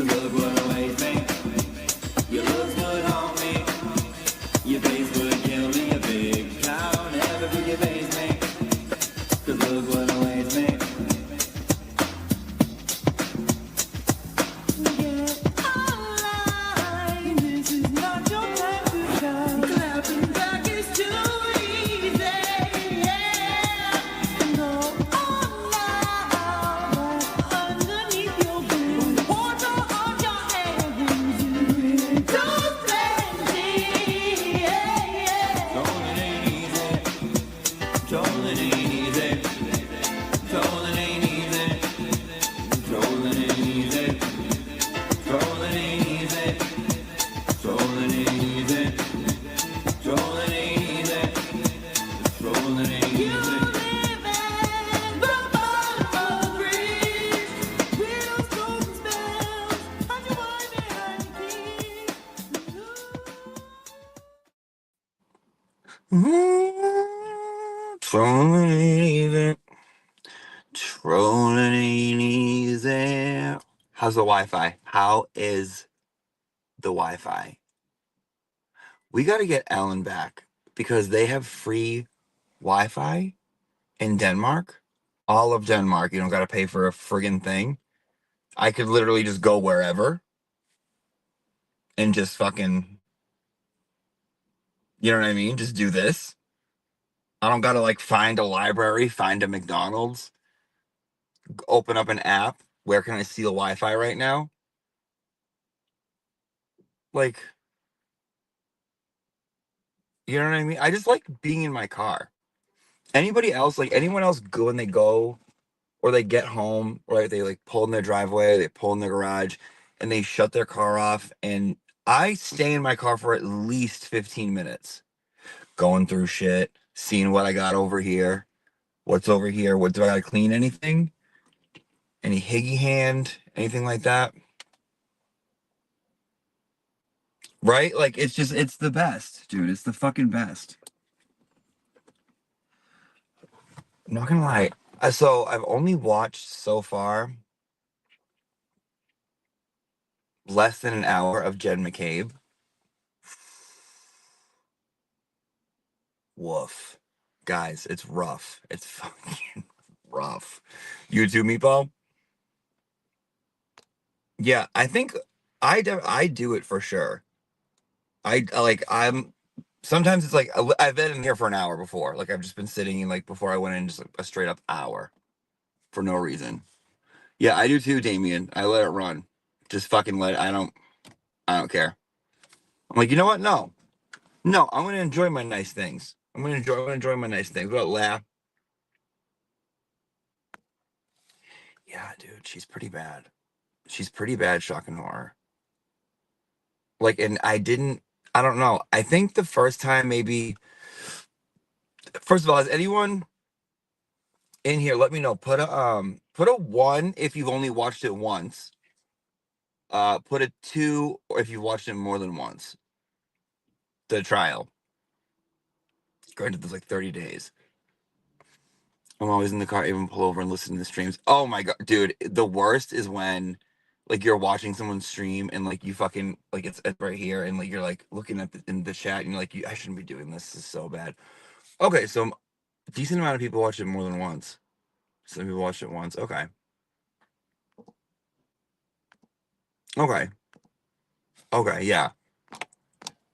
look what a waste make. You look good on me. Your face would kill me. A big clown ever for your face make. Look what a waste make. Trolling ain't easy. Trolling ain't easy. How's the Wi-Fi? How is the Wi-Fi? We got to get Ellen back because they have free Wi-Fi in Denmark. All of Denmark. You don't got to pay for a friggin' thing. I could literally just go wherever and just fucking, you know what I mean? Just do this. I don't got to like find a library, find a McDonald's, open up an app. Where can I steal Wi-Fi right now? Like, you know what I mean? I just like being in my car. Anybody else, like anyone else go when they go or they get home, right? They like pull in their driveway, they pull in their garage and they shut their car off. And I stay in my car for at least 15 minutes, going through shit, seeing what I got over here, what's over here, what do I gotta clean anything? Any higgy hand, anything like that? Right? Like it's the best, dude. It's the fucking best. I'm not gonna lie. So I've only watched so far less than an hour of Jen McCabe. Woof. Guys, it's rough. It's fucking rough. You too, Meatball? Yeah, I think I do it for sure. I'm sometimes it's like I've been in here for an hour before. Like I've just been sitting in like before I went in just like, a straight up hour for no reason. Yeah, I do too, Damien. I let it run. Just fucking let it. I don't care. I'm like, you know what? No. No, I'm gonna enjoy my nice things. I'm gonna enjoy my nice things. What laugh? Yeah, dude, she's pretty bad. She's pretty bad, shock and horror. Like, and I don't know. I think the first time maybe first of all, has anyone in here, let me know. Put a one if you've only watched it once. Put a two or if you've watched it more than once. The trial. Granted, there's like 30 days. I'm always in the car, even pull over and listen to the streams. Oh my god, dude, the worst is when like you're watching someone stream and like you fucking like it's right here and like you're like looking at in the chat and you're like, I shouldn't be doing this. This is so bad. Okay, so a decent amount of people watch it more than once. Some people watch it once. Okay. Okay. Okay, yeah.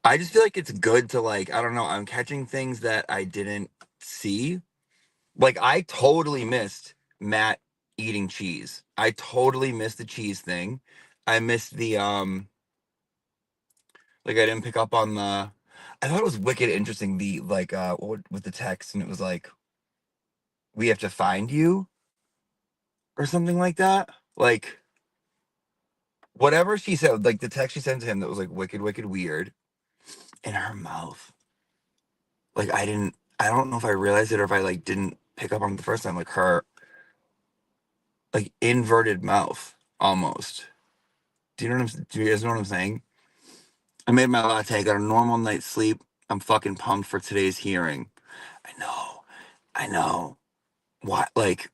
I just feel like it's good to like, I don't know, I'm catching things that I didn't see. Like I totally missed Matt eating cheese. I totally missed the cheese thing. I missed the like I didn't pick up on the I thought it was wicked interesting the like with the text and it was like we have to find you or something like that. Like whatever she said, like the text she sent to him that was like wicked weird in her mouth. Like I don't know if I realized it or if I like didn't pick up on it the first time like her like inverted mouth almost. Do you guys know what I'm saying? I made my latte, got a normal night's sleep. I'm fucking pumped for today's hearing. I know. I know. What like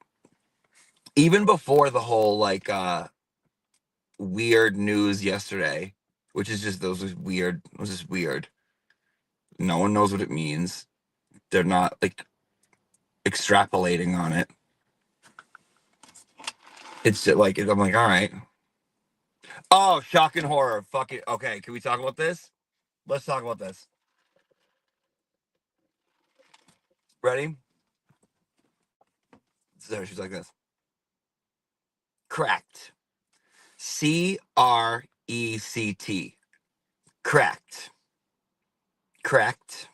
even before the whole like weird news yesterday, which is just those was weird. It was just weird. No one knows what it means. They're not like extrapolating on it. It's just like I'm like, all right. Oh, shock and horror. Fuck it. Okay, can we talk about this? Let's talk about this. Ready? So she's like this. Cracked. CRECT. Cracked. Cracked.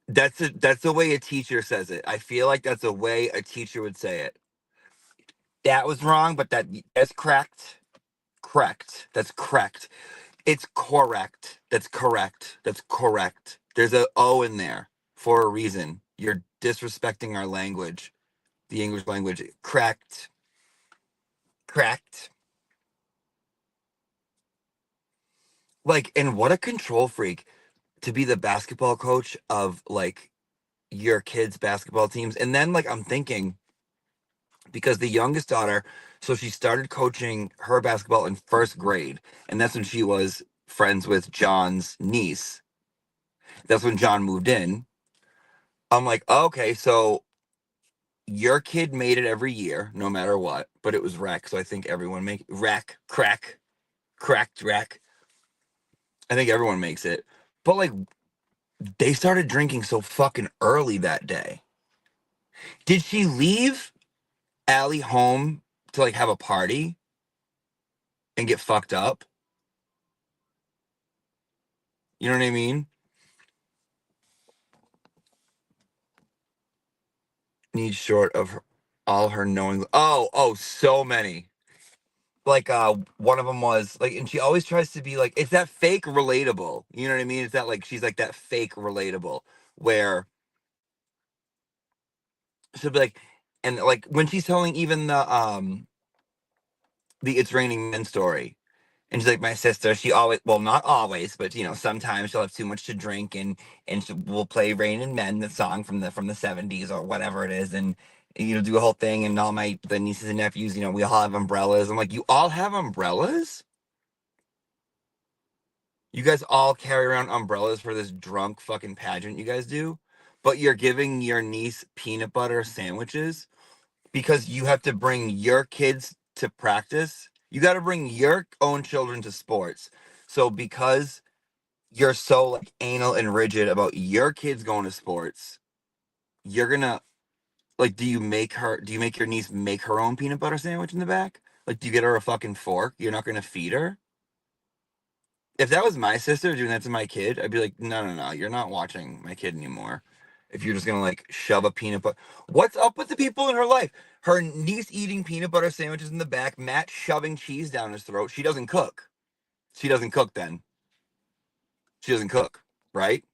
That's the way a teacher says it. I feel like that's the way a teacher would say it. That was wrong, but that's correct. Correct. That's correct. It's correct. That's correct. That's correct. There's a O in there for a reason. You're disrespecting our language, the English language. Correct. Correct. Like, and what a control freak to be the basketball coach of like your kids' basketball teams. And then like I'm thinking, because the youngest daughter, so she started coaching her basketball in first grade, and that's when she was friends with John's niece. That's when John moved in. I'm like, okay, so your kid made it every year, no matter what, but it was rec. So I think everyone make rec, cracked rec. I think everyone makes it. But like they started drinking so fucking early that day. Did she leave Allie home to like have a party and get fucked up? You know what I mean? Needs short of all her knowing. Oh, so many. Like one of them was like, and she always tries to be like, it's that fake relatable. You know what I mean? It's that like she's like that fake relatable where she'll be like, and like when she's telling even the It's Raining Men story. And she's like, my sister, she always, well, not always, but you know, sometimes she'll have too much to drink, and we'll play Rain and Men, the song from the 70s or whatever it is, and you know, do a whole thing, and all the nieces and nephews, you know, we all have umbrellas. I'm like, you all have umbrellas? You guys all carry around umbrellas for this drunk fucking pageant you guys do, but you're giving your niece peanut butter sandwiches because you have to bring your kids to practice. You got to bring your own children to sports. So because you're so like anal and rigid about your kids going to sports, you're gonna like do you make your niece make her own peanut butter sandwich in the back? Like do you get her a fucking fork? You're not gonna feed her? If that was my sister doing that to my kid, I'd be like, no, you're not watching my kid anymore. If you're just gonna like shove a peanut butter, what's up with the people in her life? Her niece eating peanut butter sandwiches in the back, Matt shoving cheese down his throat. She doesn't cook. She doesn't cook then. She doesn't cook, right?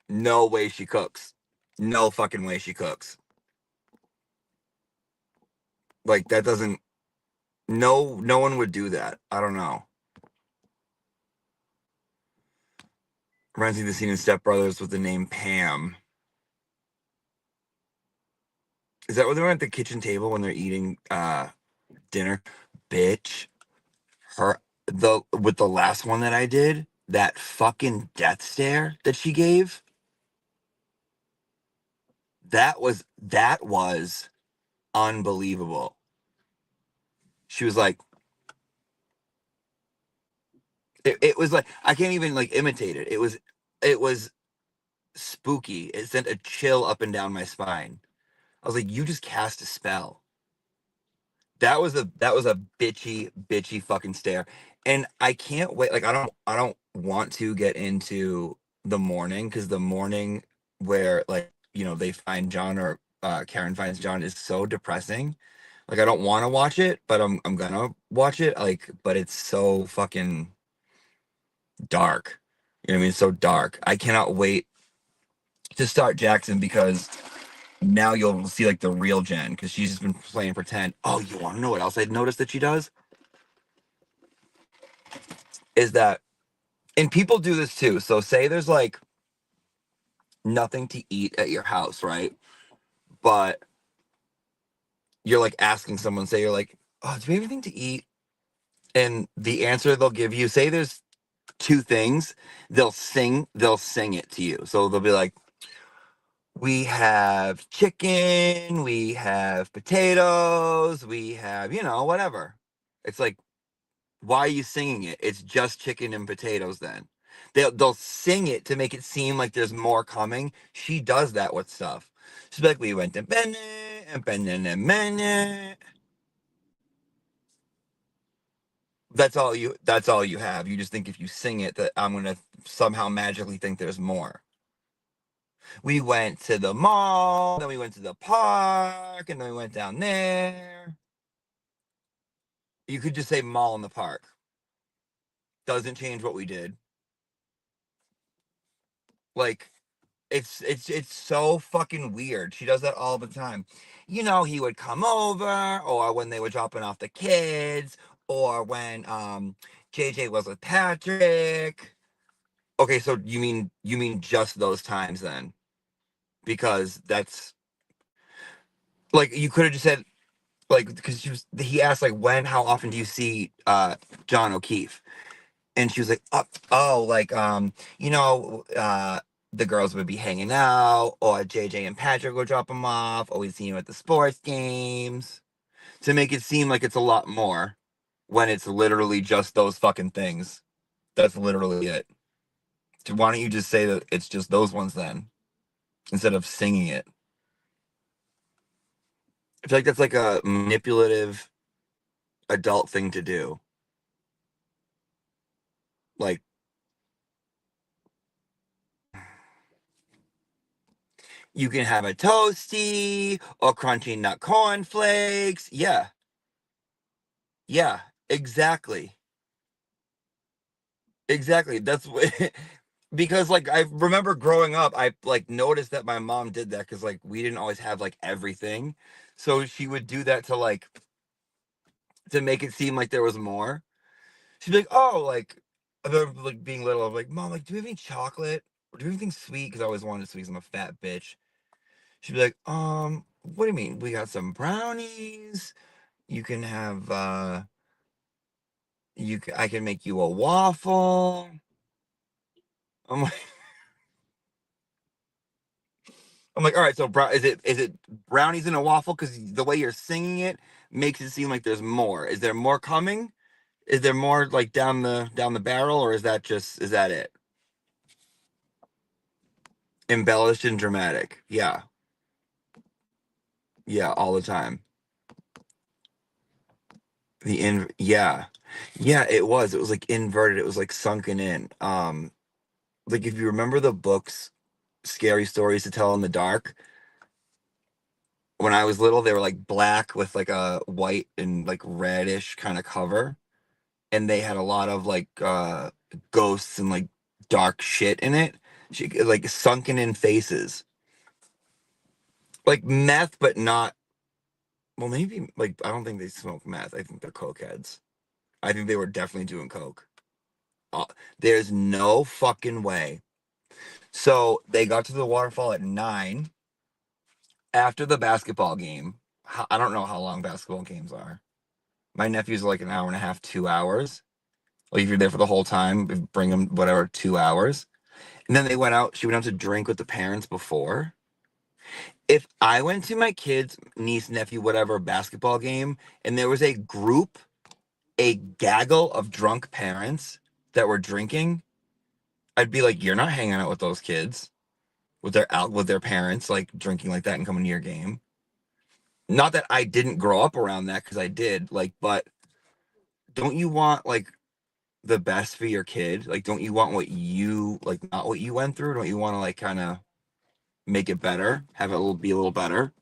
No way she cooks. No fucking way she cooks. Like that doesn't no one would do that. I don't know. Reminds me of the scene in Step Brothers with the name Pam. Is that when they're at the kitchen table when they're eating dinner? Bitch. Her the with the last one that I did, that fucking death stare that she gave, that was unbelievable. She was like, it was like I can't even like imitate it. It was spooky. It sent a chill up and down my spine. I was like, you just cast a spell. That was a bitchy fucking stare. And I can't wait. Like I don't want to get into the morning because the morning where like, you know, they find John or Karen finds John is so depressing. Like I don't want to watch it, but I'm gonna watch it. Like, but it's so fucking dark. You know what I mean? It's so dark. I cannot wait to start Jackson because now you'll see like the real Jen because she's just been playing pretend. Oh, you want to know what else I noticed that she does? Is that, and people do this too. So say there's like nothing to eat at your house, right? But you're like asking someone, say you're like, oh, do we have anything to eat? And the answer they'll give you, say there's two things, they'll sing it to you. So they'll be like, we have chicken, we have potatoes, we have, whatever. It's like, why are you singing it? It's just chicken and potatoes then. They'll sing it to make it seem like there's more coming. She does that with stuff. She's like, we went to Bene and Bene and Bene. That's all you have. You just think if you sing it that I'm gonna somehow magically think there's more. We went to the mall, then we went to the park, and then we went down there. You could just say mall in the park. Doesn't change what we did. Like, it's so fucking weird. She does that all the time. He would come over, or when they were dropping off the kids, or when JJ was with Patrick. Okay, so you mean just those times then? Because that's like you could have just said like because he asked like how often do you see John O'Keefe? And she was like, oh, like the girls would be hanging out, or JJ and Patrick would drop them off, or we'd see you at the sports games to make it seem like it's a lot more when it's literally just those fucking things. That's literally it. So why don't you just say that it's just those ones then instead of singing it? I feel like that's like a manipulative adult thing to do. Like, you can have a toasty or crunchy nut cornflakes. Yeah, yeah, exactly. Exactly. That's what, because like I remember growing up, I like noticed that my mom did that because like we didn't always have like everything. So she would do that to make it seem like there was more. She'd be like, oh, like I remember like being little, I'm like, Mom, like, do we have any chocolate? Or do we have anything sweet? Because I always wanted sweets. I'm a fat bitch. She'd be like, what do you mean? We got some brownies. You can have I can make you a waffle. I'm like, all right, so is it brownies in a waffle? Because the way you're singing it makes it seem like there's more. Is there more coming? Is there more like down the barrel, or is that it? Embellished and dramatic. Yeah. Yeah, all the time. Yeah. Yeah, it was. It was like inverted. It was like sunken in. Like if you remember the books, Scary Stories to Tell in the Dark, when I was little, they were like black with like a white and like reddish kind of cover. And they had a lot of like ghosts and like dark shit in it. Like sunken in faces. Like meth, but not well, maybe like I don't think they smoke meth. I think they're cokeheads. I think they were definitely doing coke. Uh, there's no fucking way. So they got to the waterfall at 9 after the basketball game. I don't know how long basketball games are. My nephew's like an hour and a half, 2 hours. Like if you're there for the whole time, bring them whatever 2 hours. And then she went out to drink with the parents before. If I went to my kids, niece, nephew, whatever basketball game, and there was a gaggle of drunk parents that were drinking, I'd be like, you're not hanging out with those kids with their parents, like drinking like that and coming to your game. Not that I didn't grow up around that because I did, like, but don't you want like the best for your kid? Like, don't you want what you like, not what you went through? Don't you want to like kind of make it better, have it be a little better?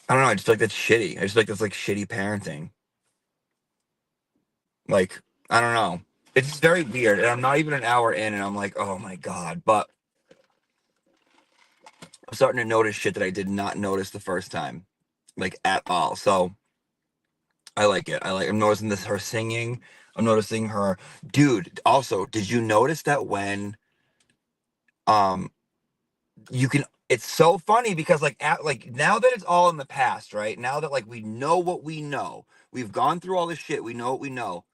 I don't know. I just feel like that's shitty. I just feel like that's like shitty parenting. Like, I don't know. It's just very weird. And I'm not even an hour in and I'm like, oh my God. But I'm starting to notice shit that I did not notice the first time, like at all. So I like it. I'm noticing her singing. I'm noticing her. Dude, also, did you notice that when um you can It's so funny because like now that it's all in the past, right? Now that like we know what we know, we've gone through all this shit, we know what we know.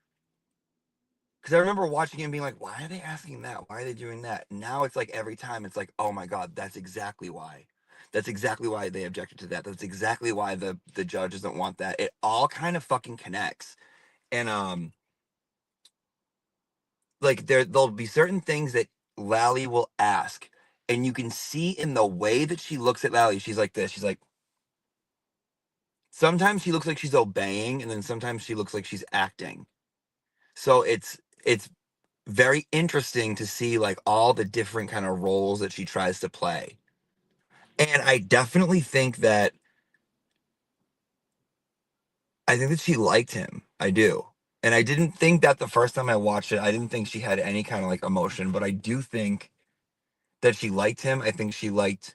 Because I remember watching it and being like, why are they asking that? Why are they doing that? Now it's like every time it's like, oh my god, that's exactly why. That's exactly why they objected to that. That's exactly why the judge doesn't want that. It all kind of fucking connects. And like there'll be certain things that Lally will ask, and you can see in the way that she looks at Lally, she's like this. She's like, sometimes she looks like she's obeying, and then sometimes she looks like she's acting. So it's very interesting to see like all the different kind of roles that she tries to play. And I think that she liked him. I do. And I didn't think that the first time I watched it. I didn't think she had any kind of like emotion, but I do think that she liked him. I think she liked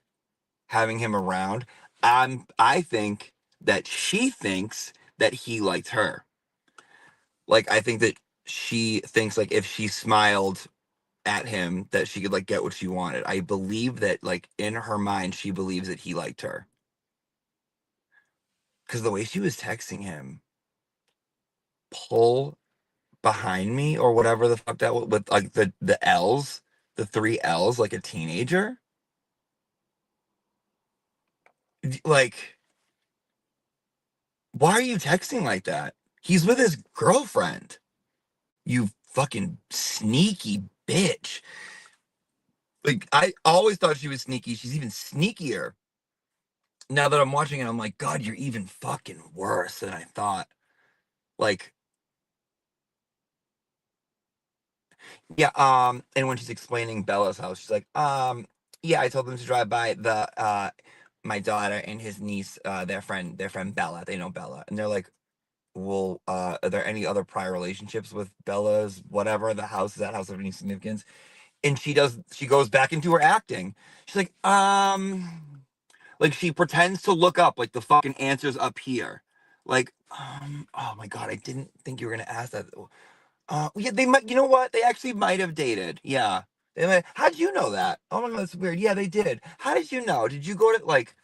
having him around. I think that she thinks that he liked her. Like I think that she thinks like if she smiled at him that she could like get what she wanted. I believe that like in her mind she believes that he liked her. Cuz the way she was texting him, pull behind me or whatever the fuck that was with like the L's, the three L's like a teenager. Like why are you texting like that? He's with his girlfriend. You fucking sneaky bitch. Like I always thought she was sneaky. She's even sneakier. Now that I'm watching it, I'm like, God, you're even fucking worse than I thought. Like, yeah, and when she's explaining Bella's house, she's like, yeah, I told them to drive by the my daughter and his niece, their friend Bella. They know Bella. And they're like, well, are there any other prior relationships with Bella's whatever, the house, is that house of any significance? And she goes back into her acting. She's like she pretends to look up like the fucking answers up here. Like, oh my god, I didn't think you were gonna ask that. Yeah, they might. You know what? They actually might have dated. Yeah, they might. How'd you know that? Oh my god, that's weird. Yeah, they did. How did you know? Did you go to like?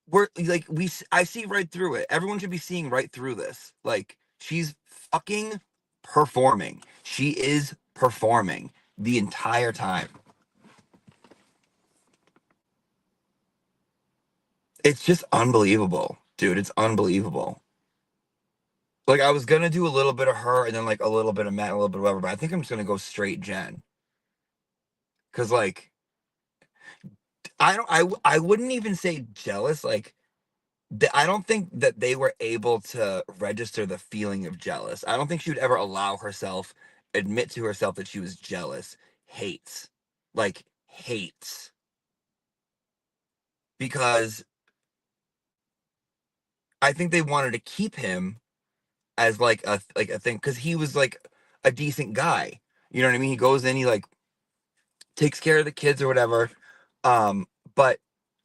We're like I see right through it. Everyone should be seeing right through this. Like she's fucking performing. She is performing the entire time. It's just unbelievable, dude. It's unbelievable. Like I was gonna do a little bit of her and then like a little bit of Matt, a little bit of whatever, but I think I'm just gonna go straight Jen. Cause like I wouldn't even say jealous. Like I don't think that they were able to register the feeling of jealous. I don't think she would ever allow herself, admit to herself that she was jealous. Hates. Like hates. Because I think they wanted to keep him as like a thing because he was like a decent guy. You know what I mean? He goes in, he like takes care of the kids or whatever. But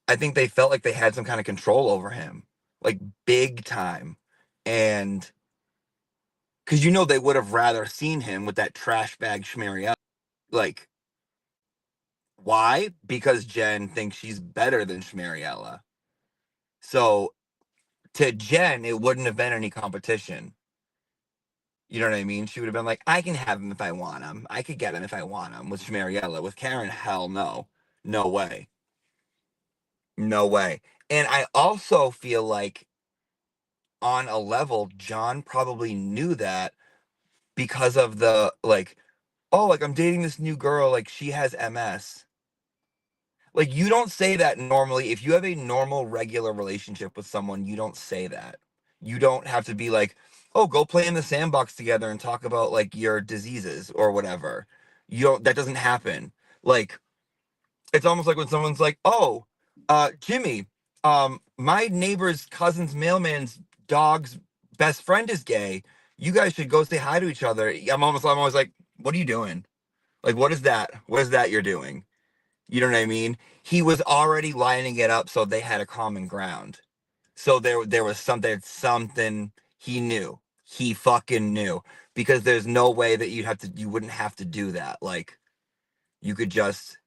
I think they felt like they had some kind of control over him, like big time. And because they would have rather seen him with that trash bag Schmariel. Like, why? Because Jen thinks she's better than Schmariella. So to Jen, it wouldn't have been any competition. You know what I mean? She would have been like, I can have him if I want him. I could get him if I want him with Schmariella. With Karen, hell no. No way. No way. And I also feel like on a level, John probably knew that because of the like, oh, like I'm dating this new girl, like she has MS. Like you don't say that normally. If you have a normal, regular relationship with someone, you don't say that. You don't have to be like, oh, go play in the sandbox together and talk about like your diseases or whatever. You don't, that doesn't happen. Like it's almost like when someone's like, "Oh, Jimmy, my neighbor's cousin's mailman's dog's best friend is gay. You guys should go say hi to each other." I'm always like, "What are you doing? Like, what is that? What is that you're doing?" You know what I mean? He was already lining it up so they had a common ground. So there was something he knew. He fucking knew because there's no way that you wouldn't have to do that. Like you could just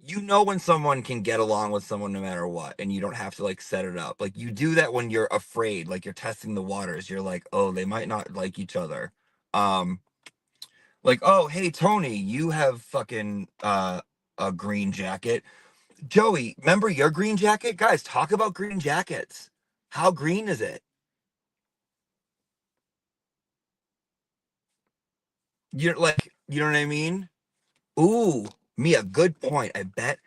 you know when someone can get along with someone no matter what, and you don't have to like set it up. Like you do that when you're afraid, like you're testing the waters. You're like, oh, they might not like each other. Um, like, oh, hey Tony, you have fucking a green jacket. Joey, remember your green jacket? Guys, talk about green jackets. How green is it? You're like, you know what I mean? Ooh, Mia, good point. I bet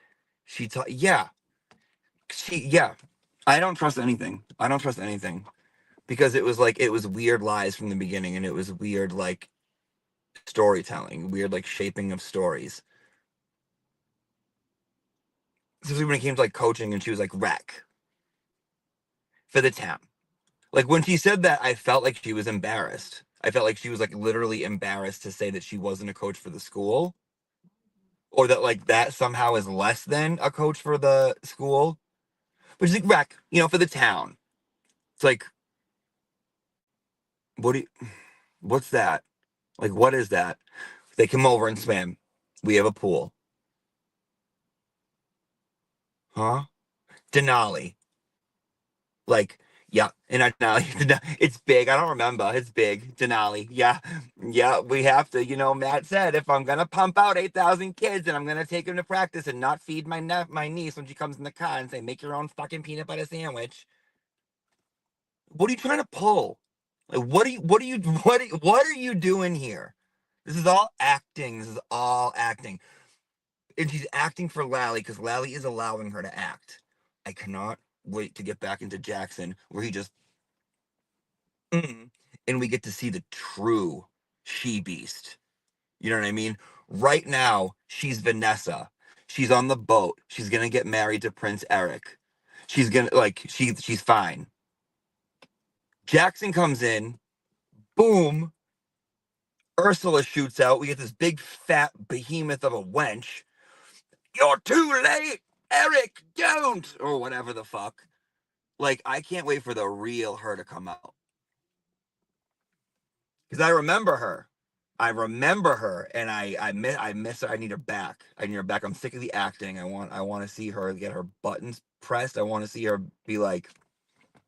she taught. Yeah, yeah. I don't trust anything. I don't trust anything because it was like it was weird lies from the beginning, and it was weird like storytelling, weird like shaping of stories. Especially when it came to like coaching, and she was like wreck for the town. Like when she said that, I felt like she was embarrassed. I felt like she was like literally embarrassed to say that she wasn't a coach for the school, or that like that somehow is less than a coach for the school. But she's like wreck, for the town. It's like, what do you, what's that? Like, what is that? They come over and swim. We have a pool. Huh? Denali. Like, yeah, in our Denali. It's big. I don't remember. It's big. Denali. Yeah. Yeah, we have to. Matt said if I'm going to pump out 8,000 kids and I'm going to take them to practice and not feed my niece when she comes in the car and say, make your own fucking peanut butter sandwich. What are you trying to pull? Like, what are you doing here? This is all acting. This is all acting. And she's acting for Lally because Lally is allowing her to act. I cannot wait to get back into Jackson where he just and we get to see the true she beast. You know what I mean? Right now, she's Vanessa. She's on the boat. She's gonna get married to Prince Eric. She's gonna she's fine. Jackson comes in, boom. Ursula shoots out. We get this big fat behemoth of a wench. You're too late, Eric. Don't or whatever the fuck. Like I can't wait for the real her to come out because I remember her. I remember her, and I miss her. I need her back. I need her back. I'm sick of the acting. I want to see her get her buttons pressed. I want to see her be like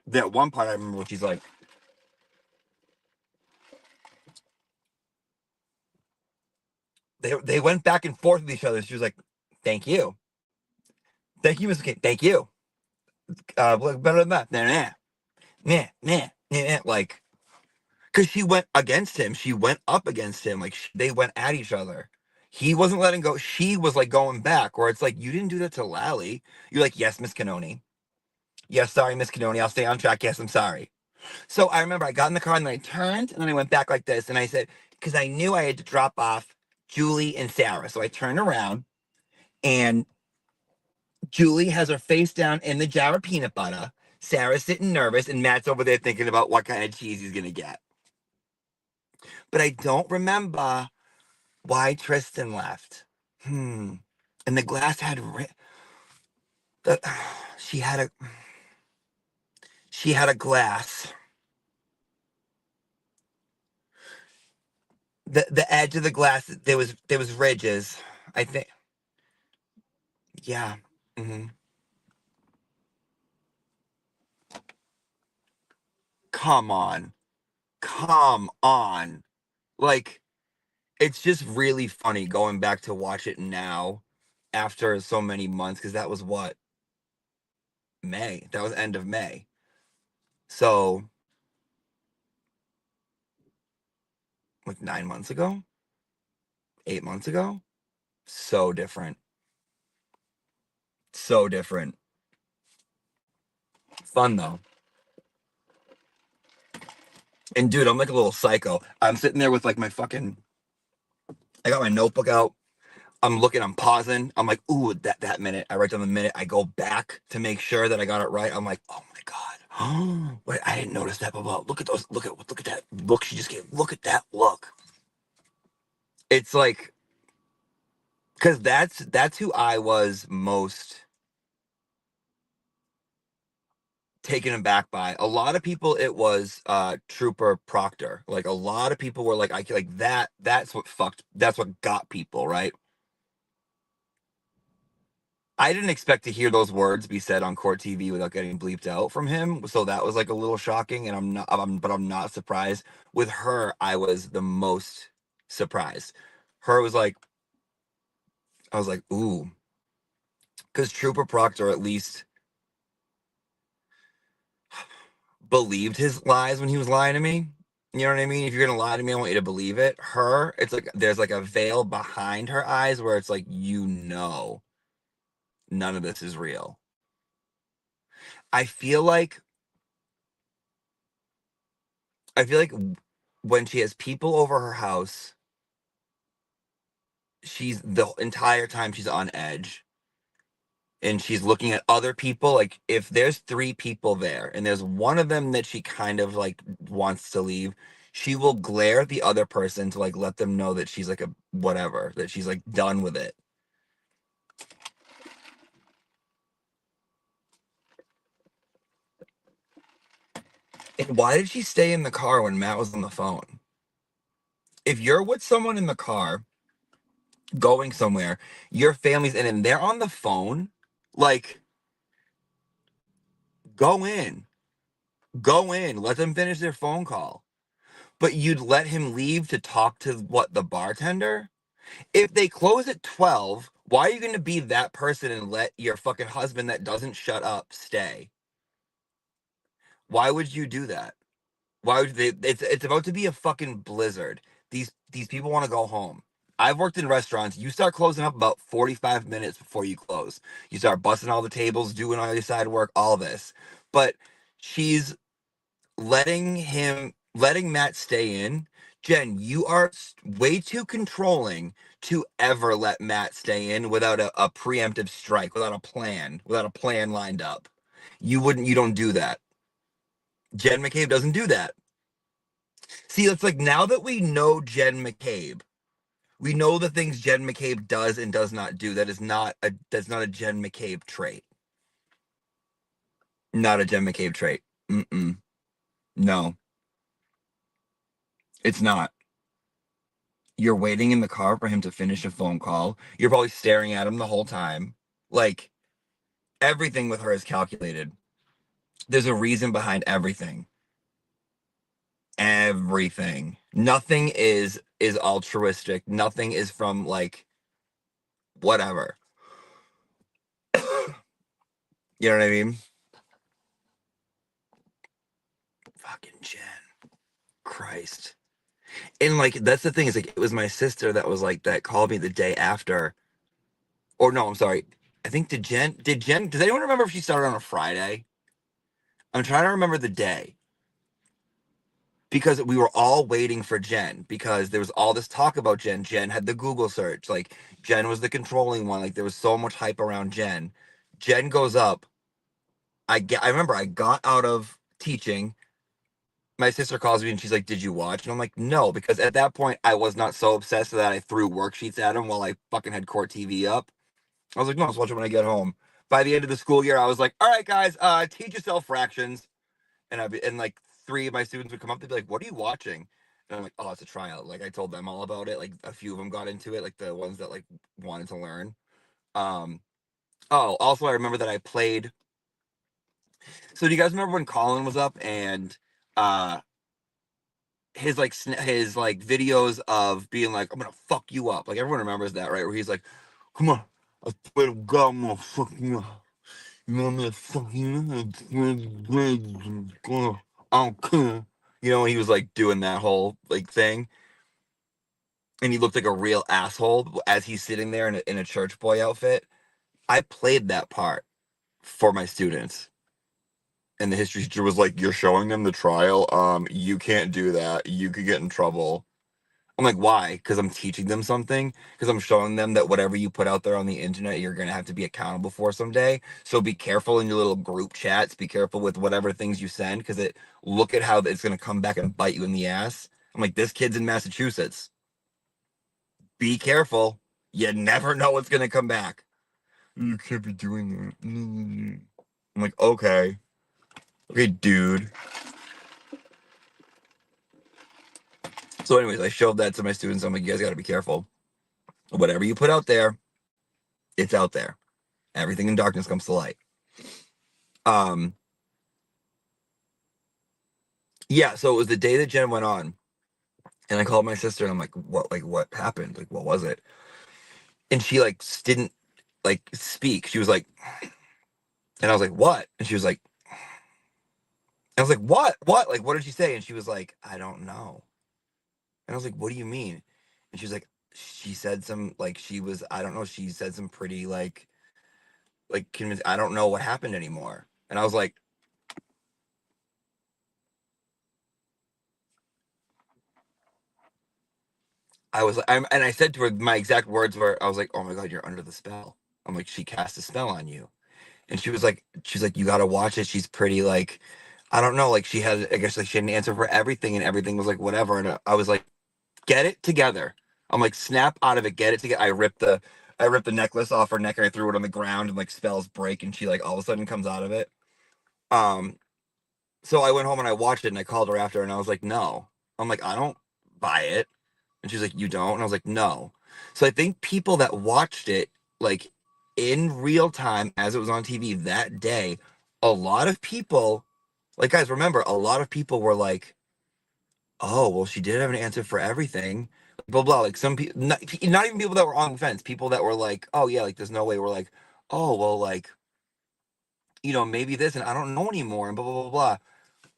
that one part. I remember when she's like, they went back and forth with each other. She was like, thank you, Mr. King, thank you. Better than that. Nah, nah, nah, nah, nah. Like, because she went against him. She went up against him. Like they went at each other. He wasn't letting go. She was like going back. Where it's like you didn't do that to Lally. You're like, yes, Miss Canoni. Yes, sorry, Miss Canoni. I'll stay on track. Yes, I'm sorry. So I remember I got in the car and then I turned and then I went back like this and I said because I knew I had to drop off Julie and Sarah. So I turned around and Julie has her face down in the jar of peanut butter. Sarah's sitting nervous and Matt's over there thinking about what kind of cheese he's gonna get. But I don't remember why Tristan left. And the glass had the, she had a glass. The edge of the glass there was ridges. I think yeah. hmm Come on. Come on. Like it's just really funny going back to watch it now after so many months because that was what May. That was end of May. So like 9 months ago, 8 months ago. So different. So different. Fun though. And dude, I'm like a little psycho. I'm sitting there with like my fucking I got my notebook out. I'm looking, I'm pausing. I'm like, ooh, that minute. I write down the minute. I go back to make sure that I got it right. I'm like, oh my God. Wait, I didn't notice that. But look at those. Look at that look she just gave. Look at that look. It's like because that's who I was most taken aback by. A lot of people it was Trooper Proctor. Like a lot of people were like, I like that's what got people, right? I didn't expect to hear those words be said on court TV without getting bleeped out from him. So that was like a little shocking, and but I'm not surprised. With her, I was the most surprised. Her was like, I was like, ooh, because Trooper Proctor at least believed his lies when he was lying to me. You know what I mean? If you're gonna lie to me, I want you to believe it. Her, it's like there's like a veil behind her eyes where it's like, none of this is real. I feel like I feel like when she has people over her house, she's the entire time she's on edge, and she's looking at other people. Like if there's three people there and there's one of them that she kind of like wants to leave, she will glare at the other person to like let them know that she's like a whatever, that she's like done with it. And why did she stay in the car when Matt was on the phone? If you're with someone in the car going somewhere, your family's in and they're on the phone, like go in. Go in, let them finish their phone call. But you'd let him leave to talk to what, the bartender? If they close at 12, why are you going to be that person and let your fucking husband that doesn't shut up stay? Why would you do that? Why would they? It's about to be a fucking blizzard. These people want to go home. I've worked in restaurants. You start closing up about 45 minutes before you close. You start busting all the tables, doing all your side work, all this. But she's letting Matt stay in. Jen, you are way too controlling to ever let Matt stay in without a preemptive strike, without a plan lined up. You don't do that. Jen McCabe doesn't do that. See, it's like now that we know Jen McCabe, we know the things Jen McCabe does and does not do. That's not a Jen McCabe trait. Not a Jen McCabe trait. Mm-mm. No, it's not. You're waiting in the car for him to finish a phone call. You're probably staring at him the whole time. Like everything with her is calculated. There's a reason behind everything. Everything. Nothing is altruistic. Nothing is from like whatever. You know what I mean? Fucking Jen. Christ. And like that's the thing, is like it was my sister that was like that called me the day after. Or no, I'm sorry. I think does anyone remember if she started on a Friday? I'm trying to remember the day. Because we were all waiting for Jen, because there was all this talk about Jen. Jen had the Google search. Like Jen was the controlling one. Like there was so much hype around Jen. Jen goes up. I remember I got out of teaching. My sister calls me and she's like, "Did you watch?" And I'm like, "No," because at that point I was not so obsessed that I threw worksheets at him while I fucking had court TV up. I was like, "No, I'll watch it when I get home." By the end of the school year, I was like, "All right, guys, teach yourself fractions." And like three of my students would come up, they'd be like, "What are you watching?" And I'm like, "Oh, it's a tryout." Like I told them all about it. Like a few of them got into it, like the ones that like wanted to learn. Um, oh, also I remember that I played. So do you guys remember when Colin was up and uh his like videos of being like, "I'm gonna fuck you up." Like everyone remembers that, right? Where he's like, "Come on, I swear to God, I'm gonna fuck you up. You want me to fuck you up? I don't care." You know, he was like doing that whole like thing, and he looked like a real asshole as he's sitting there in a church boy outfit. I played that part for my students, and the history teacher was like, "You're showing them the trial. You can't do that. You could get in trouble." I'm like, "Why?" Because I'm teaching them something. Because I'm showing them that whatever you put out there on the internet, you're gonna have to be accountable for someday. So be careful in your little group chats. Be careful with whatever things you send, because look at how it's gonna come back and bite you in the ass. I'm like, this kid's in Massachusetts. Be careful. You never know what's gonna come back. You can't be doing that. I'm like, okay, dude. So, anyways, I showed that to my students. I'm like, you guys got to be careful. Whatever you put out there, it's out there. Everything in darkness comes to light. Um, yeah, so it was the day that Jen went on, and I called my sister, and I'm like, what happened? Like, what was it? And she like didn't like speak. She was like, and I was like, what? And she was like, I was like, what? Like, what did she say? And she was like, I don't know. And I was like, what do you mean? And she was like, she said some like she was, I don't know. She said some pretty I don't know what happened anymore. And I was like, and I said to her, my exact words were, I was like, oh my God, you're under the spell. I'm like, she cast a spell on you. And she's like, you got to watch it. She's pretty like, I don't know. Like she had, I guess like she had an answer for everything and everything was like, whatever. And I was like, get it together. I'm like, snap out of it, get it together. I ripped the necklace off her neck and I threw it on the ground and like spells break and she like all of a sudden comes out of it. Um, so I went home and I watched it and I called her after and I was like, no. I'm like, I don't buy it. And she's like, you don't? And I was like, no. So I think people that watched it like in real time as it was on TV that day, a lot of people, like guys, remember, a lot of people were like, oh, well, she did have an answer for everything. Blah blah. Like some people, not even people that were on the fence, people that were like, oh yeah, like there's no way. We're like, oh well, like maybe this, and I don't know anymore, and blah blah blah blah.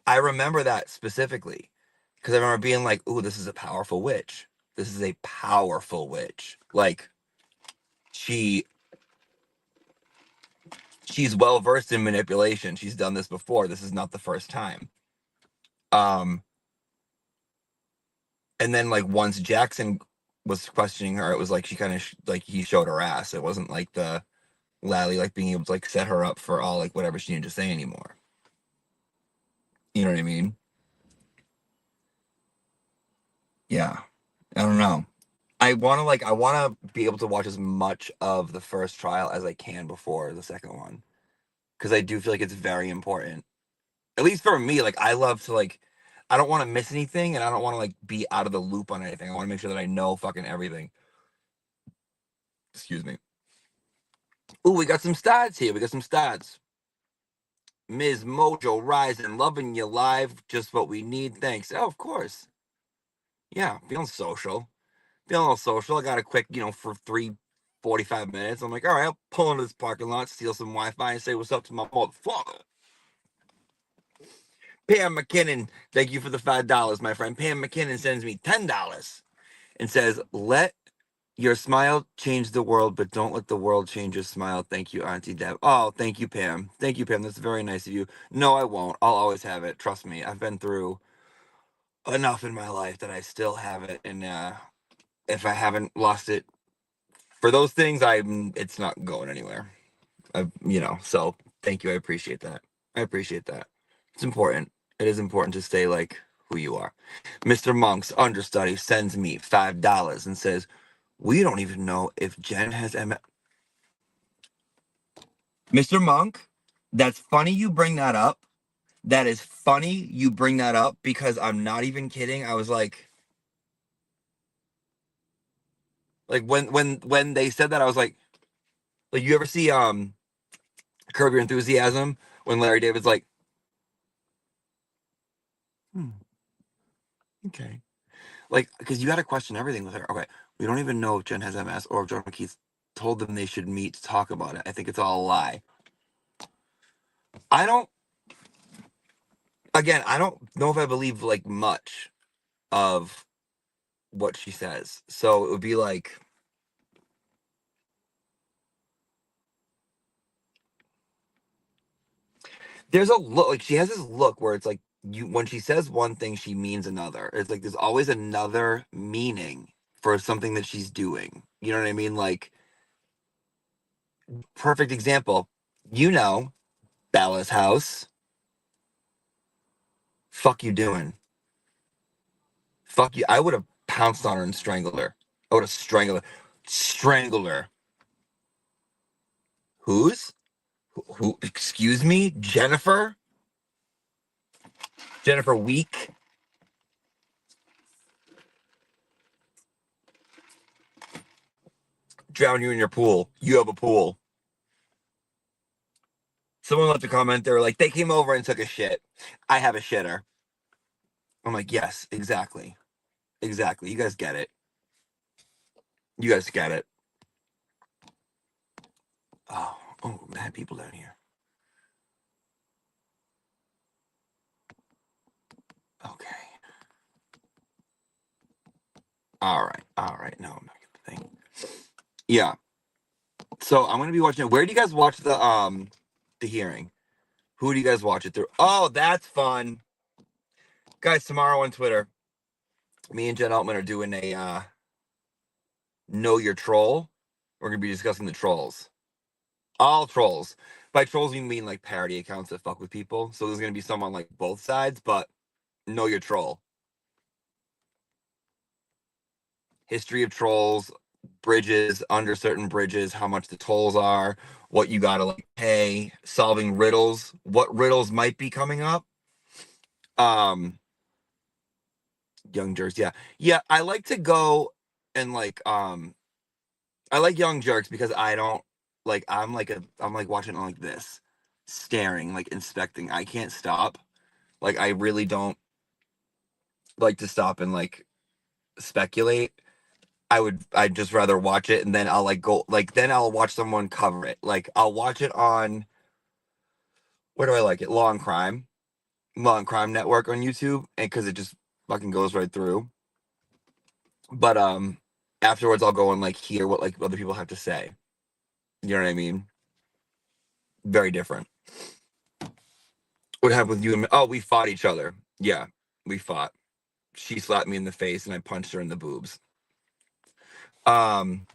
I remember that specifically because I remember being like, "Ooh, this is a powerful witch. This is a powerful witch. Like she she's well versed in manipulation. She's done this before. This is not the first time." Um, and then like once Jackson was questioning her, it was like she kind of like he showed her ass. It wasn't like the Lally like being able to like set her up for all like whatever she needed to say anymore. You know what I mean? Yeah. I don't know. I want to be able to watch as much of the first trial as I can before the second one because I do feel like it's very important. At least for me, like I love to like I don't want to miss anything and I don't want to like be out of the loop on anything. I want to make sure that I know fucking everything. Excuse me. Ooh, we got some stats here. We got some stats. Ms. Mojo Rising, loving you live. Just what we need. Thanks. Oh, of course. Yeah, feeling social. Feeling a little social. I got a quick, for 45 minutes. I'm like, all right, I'll pull into this parking lot, steal some Wi-Fi, and say what's up to my motherfucker. Pam McKinnon, thank you for the $5, my friend. Pam McKinnon sends me $10 and says, let your smile change the world, but don't let the world change your smile. Thank you, Auntie Deb. Oh, thank you, Pam. Thank you, Pam. That's very nice of you. No, I won't. I'll always have it. Trust me. I've been through enough in my life that I still have it. And if I haven't lost it for those things, it's not going anywhere. So thank you. I appreciate that. I appreciate that. It's important. It is important to stay like who you are. Mr. Monk's understudy sends me $5 and says, we don't even know if Jen has MS. Mr. Monk, that's funny you bring that up. That is funny you bring that up because I'm not even kidding. I was like when they said that, I was like you ever see Curb Your Enthusiasm when Larry David's like, hmm, okay. Like, because you got to question everything with her. Okay, we don't even know if Jen has MS or if Jordan McKeith told them they should meet to talk about it. I think it's all a lie. I don't, again, I don't know if I believe like much of what she says. So it would be like, there's a look, like she has this look where it's like, when she says one thing, she means another. It's like there's always another meaning for something that she's doing. You know what I mean? Like, perfect example, Bella's house. Fuck you doing? Fuck you. I would have pounced on her and strangled her. I would have strangled her. Strangled her. Who's? Who? Excuse me? Jennifer? Jennifer Week? Drown you in your pool. You have a pool. Someone left a comment. They were like, they came over and took a shit. I have a shitter. I'm like, yes, exactly. Exactly. You guys get it. You guys get it. Oh, mad people down here. Okay. All right. All right. No, I'm not gonna think. Yeah. So I'm gonna be watching it. Where do you guys watch the hearing? Who do you guys watch it through? Oh, that's fun. Guys, tomorrow on Twitter, me and Jen Altman are doing a Know Your Troll. We're gonna be discussing the trolls. All trolls. By trolls, we mean like parody accounts that fuck with people. So there's gonna be some on like both sides, but know your troll. History of trolls, bridges, under certain bridges, how much the tolls are, what you gotta like pay, solving riddles, what riddles might be coming up. Young Jerks, yeah. Yeah, I like to go and like I like Young Jerks because I don't like I'm like watching it like this, staring, like inspecting. I can't stop. Like I really don't like to stop and like speculate. I'd just rather watch it and then I'll like go like then I'll watch someone cover it. Like I'll watch it on where do I like it? Law and Crime Network on YouTube, and because it just fucking goes right through. But afterwards I'll go and like hear what like other people have to say. You know what I mean? Very different. What happened with you and me? Oh, we fought each other. Yeah, we fought. She slapped me in the face and I punched her in the boobs. Um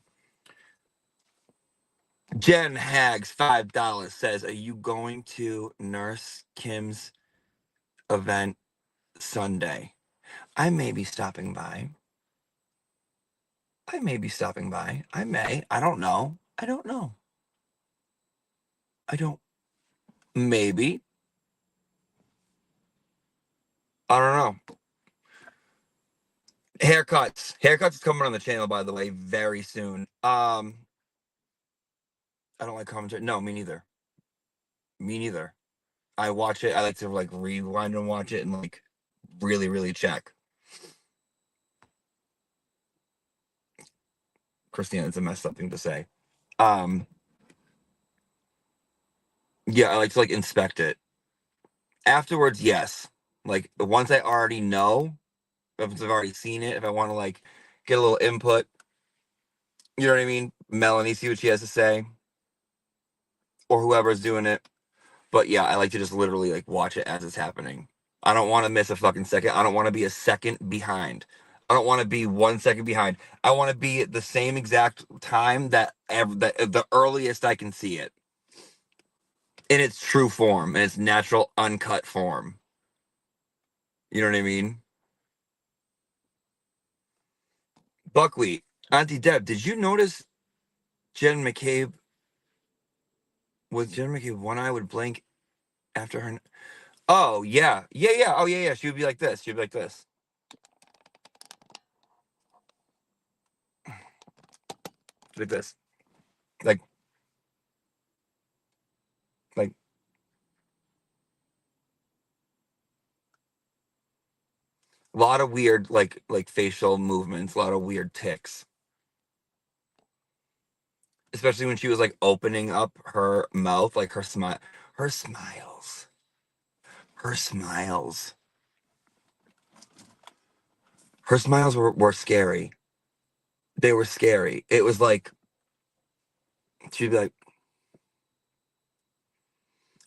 Jen Hags, $5 says, are you going to Nurse Kim's event Sunday? I may be stopping by. I may be stopping by. I may. I don't know. I don't know. I don't. Maybe. I don't know. Haircuts. Haircuts is coming on the channel, by the way, very soon. I don't like commentary. No, me neither. Me neither. I watch it. I like to like rewind and watch it and like really, really check. Christina, it's a messed up thing to say. Um, yeah, I like to like inspect it. Afterwards, yes. Like once I already know, if I've already seen it, if I want to like get a little input, you know what I mean? Melanie, see what she has to say, or whoever's doing it. But yeah, I like to just literally like watch it as it's happening. I don't want to miss a fucking second. I don't want to be a second behind. I don't want to be 1 second behind. I want to be at the same exact time that the earliest I can see it in its true form, in its natural uncut form. You know what I mean? Buckwheat, Auntie Deb, did you notice Jen McCabe? Was Jen McCabe one eye would blink after her? Oh yeah, yeah, yeah. Oh yeah, yeah. She would be like this. She'd be like this, like this, like like. A lot of weird like facial movements, a lot of weird ticks. Especially when she was like opening up her mouth, like her smiles. Her smiles. Her smiles were scary. They were scary. It was like she'd be like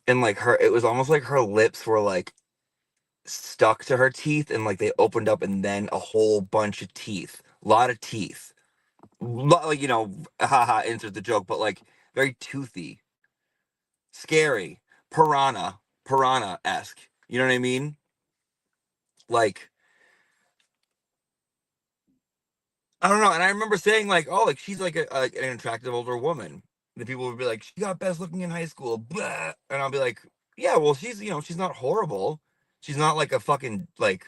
and like her it was almost like her lips were like stuck to her teeth and like they opened up and then a whole bunch of teeth. A lot of teeth. Like, haha, insert the joke, but like very toothy. Scary, piranha-esque. You know what I mean? Like, I don't know. And I remember saying like, oh, like she's like an attractive older woman. The people would be like, she got best looking in high school, blah. And I'll be like, yeah, well, she's not horrible. She's not like a fucking like.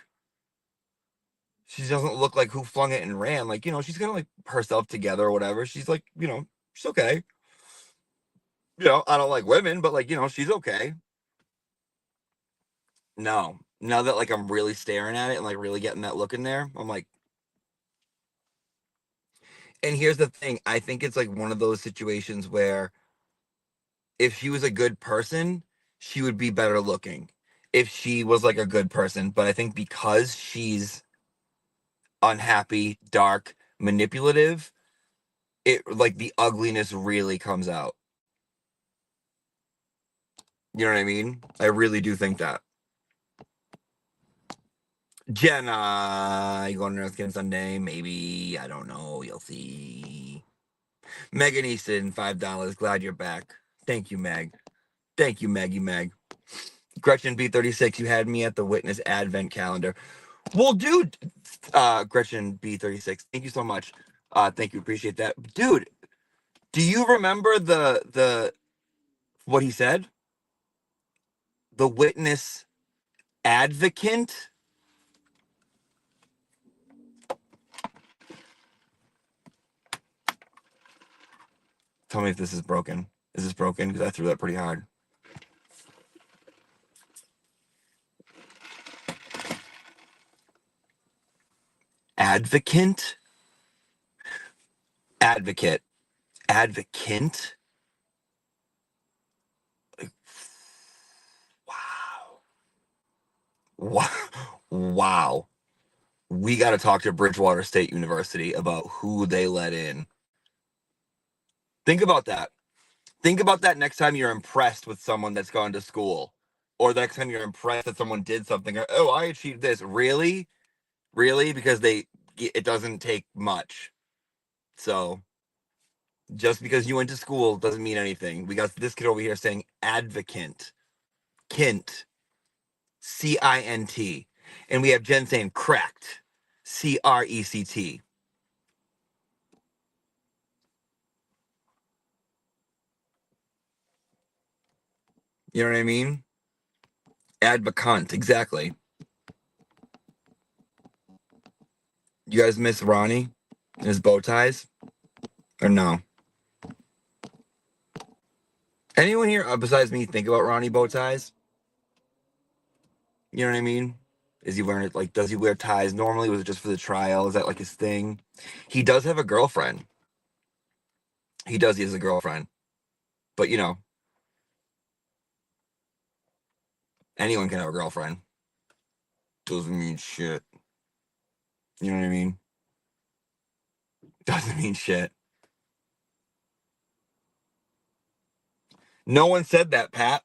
She doesn't look like who flung it and ran. Like, she's got like herself together or whatever. She's like, she's okay. I don't like women, but like, she's okay. No, now that like I'm really staring at it and like really getting that look in there, I'm like, and here's the thing, I think it's like one of those situations where if she was a good person, she would be better looking. If she was like a good person, but I think because she's unhappy, dark, manipulative, it like the ugliness really comes out. You know what I mean? I really do think that. Jenna, you going to North Skin Sunday? Maybe. I don't know. You'll see. Megan Easton, $5. Glad you're back. Thank you, Meg. Thank you, Maggie Meg. Gretchen B36, you had me at the Witness Advent calendar. Well, dude, Gretchen B36, thank you so much. Thank you, appreciate that. Dude, do you remember the what he said? The Witness Advocate? Tell me if this is broken. Is this broken? Because I threw that pretty hard. Advocate? Advocate. Advocate? Like, wow. Wow. Wow. We got to talk to Bridgewater State University about who they let in. Think about that. Think about that next time you're impressed with someone that's gone to school, or the next time you're impressed that someone did something. Oh, I achieved this. Really? Really? Because it doesn't take much. So just because you went to school doesn't mean anything. We got this kid over here saying advocate, Kint, Cint, and we have Jen saying cracked, Crect. You know what I mean? Advocant, exactly. You guys miss Ronnie and his bow ties? Or no? Anyone here besides me think about Ronnie bow ties? You know what I mean? Is he wearing it like, does he wear ties normally? Was it just for the trial? Is that like his thing? He does have a girlfriend. He has a girlfriend. But anyone can have a girlfriend. Doesn't mean shit. You know what I mean? Doesn't mean shit. No one said that, Pat.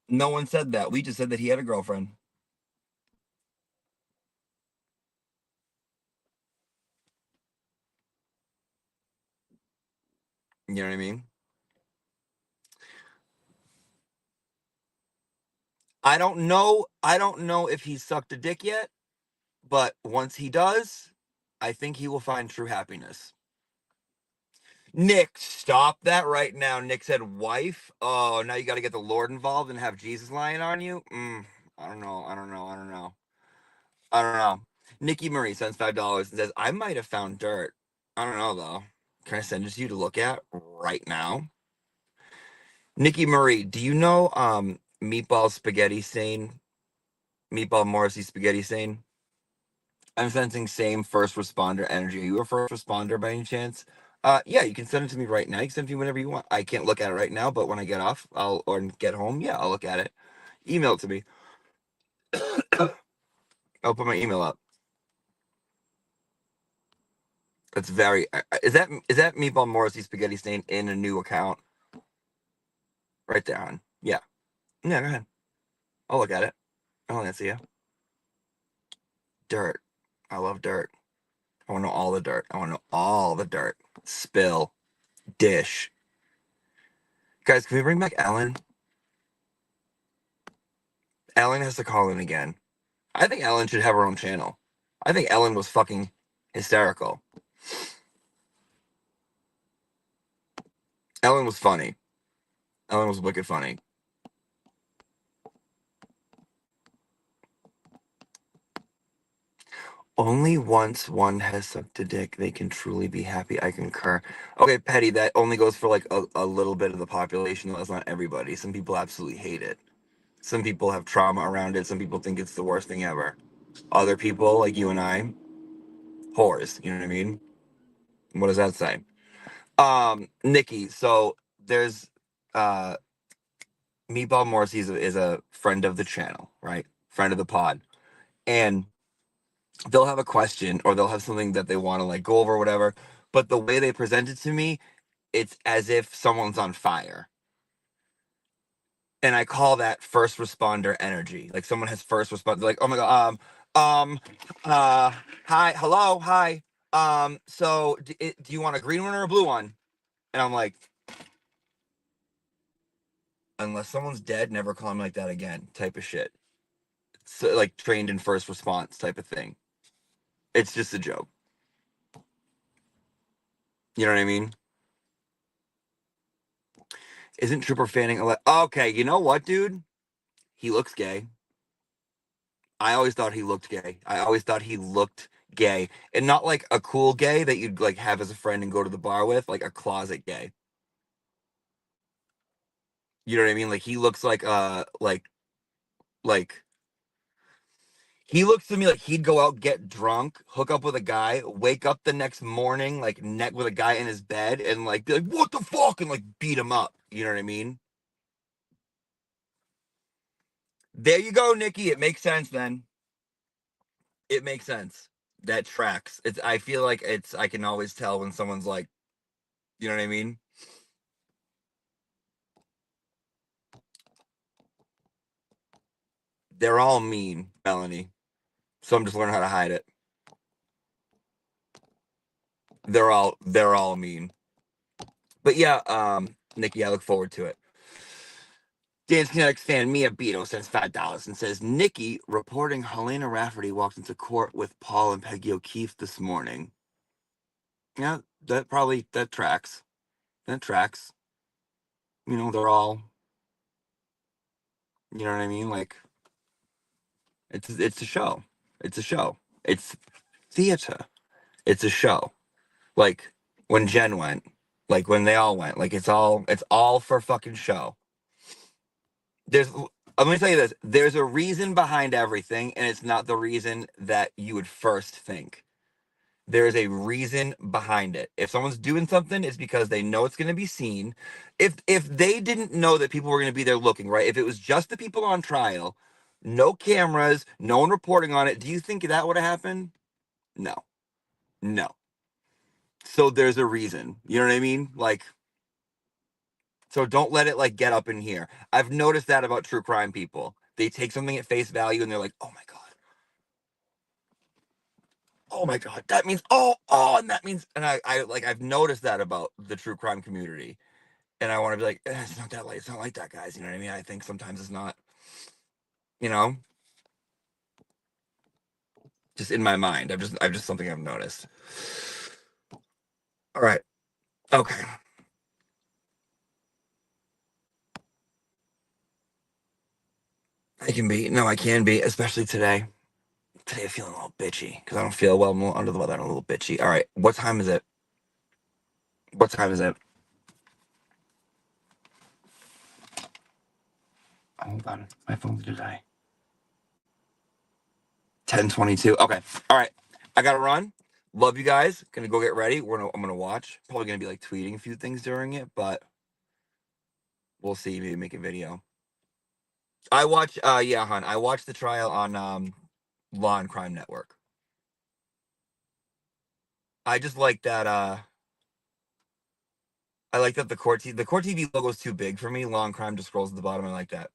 No one said that. We just said that he had a girlfriend. You know what I mean? I don't know. I don't know if he's sucked a dick yet, but once he does, I think he will find true happiness. Nick, stop that right now. Nick said wife. Oh, now you got to get the Lord involved and have Jesus lying on you. I don't know. I don't know. I don't know. I don't know. Nikki Marie sends $5 and says, I might have found dirt. I don't know though. Can I send it to you to look at right now? Nikki Marie, do you know Meatball Spaghetti Stain? Meatball Morrissey Spaghetti Stain? I'm sensing same first responder energy. Are you a first responder by any chance? Yeah, you can send it to me right now. You can send it to me whenever you want. I can't look at it right now, but when I get off, or get home, yeah, I'll look at it. Email it to me. I'll put my email up. That's very. Is that Meatball Morrissey Spaghetti Stain in a new account? Right there, hon. Yeah. Yeah, go ahead. I'll look at it. I'll answer you. Dirt. I love dirt. I want to know all the dirt. I want to know all the dirt. Spill. Dish. Guys, can we bring back Ellen? Ellen has to call in again. I think Ellen should have her own channel. I think Ellen was fucking hysterical. Ellen was funny. Ellen was wicked funny. Only once one has sucked a dick, they can truly be happy. I concur. Okay, Petty, that only goes for like a little bit of the population. That's not everybody. Some people absolutely hate it. Some people have trauma around it. Some people think it's the worst thing ever. Other people, like you and I, whores. You know what I mean? What does that say? Nikki, so there's uh Meatball Morrissey is a friend of the channel, right? Friend of the pod. And they'll have a question or they'll have something that they want to like go over or whatever. But the way they present it to me, it's as if someone's on fire. And I call that first responder energy. Like someone has first responder, like, oh my god, um, hi, hello, hi. So do you want a green one or a blue one? And I'm like, unless someone's dead, never call me like that again, type of shit. So like trained in first response type of thing. It's just a joke. You know what I mean? Isn't Trooper fanning? Okay, you know what, dude? He looks gay. I always thought he looked gay. I always thought he looked gay, and not like a cool gay that you'd like have as a friend and go to the bar with, like a closet gay. You know what I mean? Like he looks like he looks to me like he'd go out, get drunk, hook up with a guy, wake up the next morning like neck with a guy in his bed, and like be like, "What the fuck?" and like beat him up. You know what I mean? There you go, Nikki. It makes sense then. It makes sense. That tracks. It's. I feel like it's. I can always tell when someone's like, you know what I mean? They're all mean, Melanie. So I'm just learning how to hide it. They're all mean. But yeah, Nikki, I look forward to it. Dance Kinetics fan Mia Beto sends $5 and says Nikki reporting Helena Rafferty walked into court with Paul and Peggy O'Keefe this morning. Yeah, that tracks. That tracks. You know, they're all, you know what I mean? Like it's a show. It's a show. It's theater. It's a show. Like when Jen went, like when they all went, like it's all for fucking show. There's Let me tell you this, there's a reason behind everything, and it's not the reason that you would first think. There's a reason behind it. If someone's doing something, it's because they know it's going to be seen. If they didn't know that people were going to be there looking, right? If it was just the people on trial, no cameras, no one reporting on it, do you think that would have happened? No. No. So there's a reason. You know what I mean? Like, so don't let it like get up in here. I've noticed that about true crime people. They take something at face value and they're like, "Oh my god. Oh my god. That means and that means," and I like I've noticed that about the true crime community. And I want to be like, "It's not that like it's not like that, guys." You know what I mean? I think sometimes it's not, you know, just in my mind. I've just something I've noticed. All right. Okay. I can be. No, I can be, especially today. Today I'm feeling a little bitchy because I don't feel well. I'm under the weather. I'm a little bitchy. All right. What time is it? What time is it? Hold on. My phone's gonna die. 10:22. Okay. All right. I gotta run. Love you guys. Gonna go get ready. I'm gonna watch. Probably gonna be like tweeting a few things during it, but we'll see. Maybe make a video. I watch yeah, hon. I watched the trial on Law and Crime Network. I just like that I like that the court TV logo is too big for me. Law and Crime just scrolls at the bottom. I like that.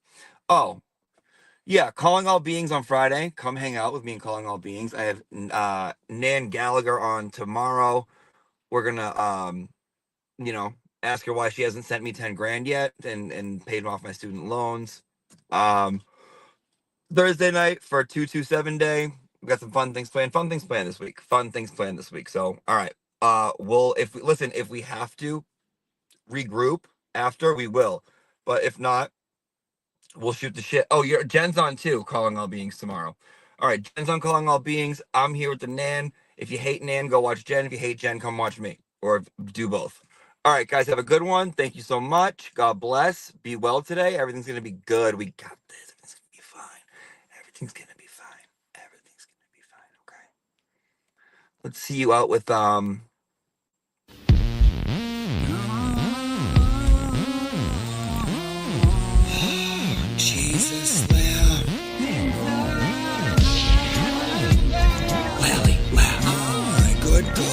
Oh, yeah, Calling All Beings on Friday. Come hang out with me and Calling All Beings. I have Nan Gallagher on tomorrow. We're gonna you know, ask her why she hasn't sent me 10 grand yet and paid off my student loans. Um, Thursday night for 227 day. We got some fun things planned. Fun things planned this week. Fun things planned this week. So, all right. We'll if we listen, if we have to regroup after, we will. But if not, we'll shoot the shit. Oh, Jen's on too, calling all beings tomorrow. All right, Jen's on Calling All Beings. I'm here with the Nan. If you hate Nan, go watch Jen. If you hate Jen, come watch me. Or do both. All right, guys, have a good one. Thank you so much. God bless. Be well today. Everything's going to be good. We got this. Everything's going to be fine. Everything's going to be fine. Everything's going to be fine, okay? Let's see you out with, Jesus, Lamb. Lally, Lamb. Oh, my good God.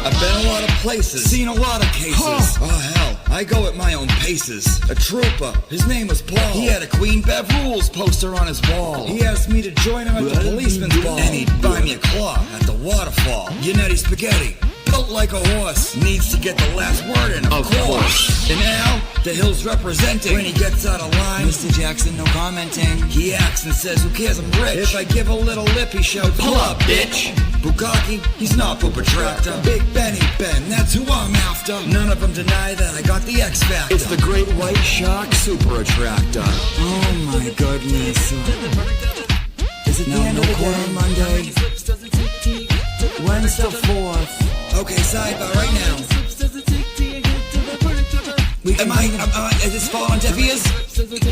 I've been a lot of places, seen a lot of cases. Oh, hell, I go at my own paces. A trooper, his name was Paul. He had a Queen Bev Rules poster on his wall. He asked me to join him at the policeman's ball. And he'd buy me a claw at the waterfall. Yannetti spaghetti. Built like a horse, needs to get the last word in, of course. And Al, the Hill's representing. When he gets out of line, Mr. Jackson, no commenting. He acts and says, who cares, I'm rich. If I give a little lip, he shouts, pull up, bitch. Bukaki, he's not Poopa Tractor. Big Benny Ben, that's who I'm after. None of them deny that I got the X Factor. It's the Great White Shark Super Attractor. Oh my goodness. Is it now no court on Monday? When's the 4th? Okay, sidebar right now. Is this fall on deaf ears?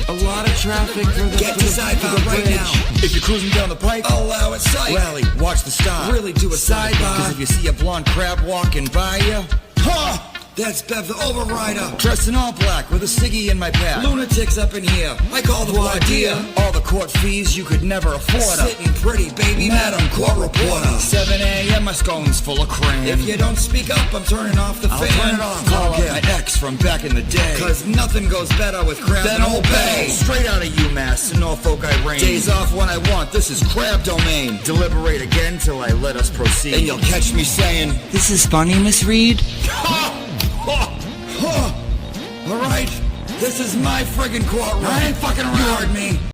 A lot of traffic for the... Get to sidebar right now. If you're cruising down the pike, I'll allow it sight. Rally, watch the stop. Really do a sidebar. Cause if you see a blonde crab walking by you... Ha! That's Bev the Overrider. Dressed in all black with a ciggy in my pack. Lunatics up in here. I call the voir dire. All the court fees you could never afford. Sitting pretty, baby, Madam Court Reporter. 7 a.m. my scone's full of crayon. If you don't speak up, I'm turning off the fan. Turn it off. Call up my ex from back in the day. Cause nothing goes better with crab than Old Bay. Straight out of UMass in Norfolk I reign. Days off when I want, this is crab domain. Deliberate again till I let us proceed. And you'll catch me saying, this is funny, Miss Reed. Alright, this is my friggin' courtroom. I ain't fucking around. You heard me.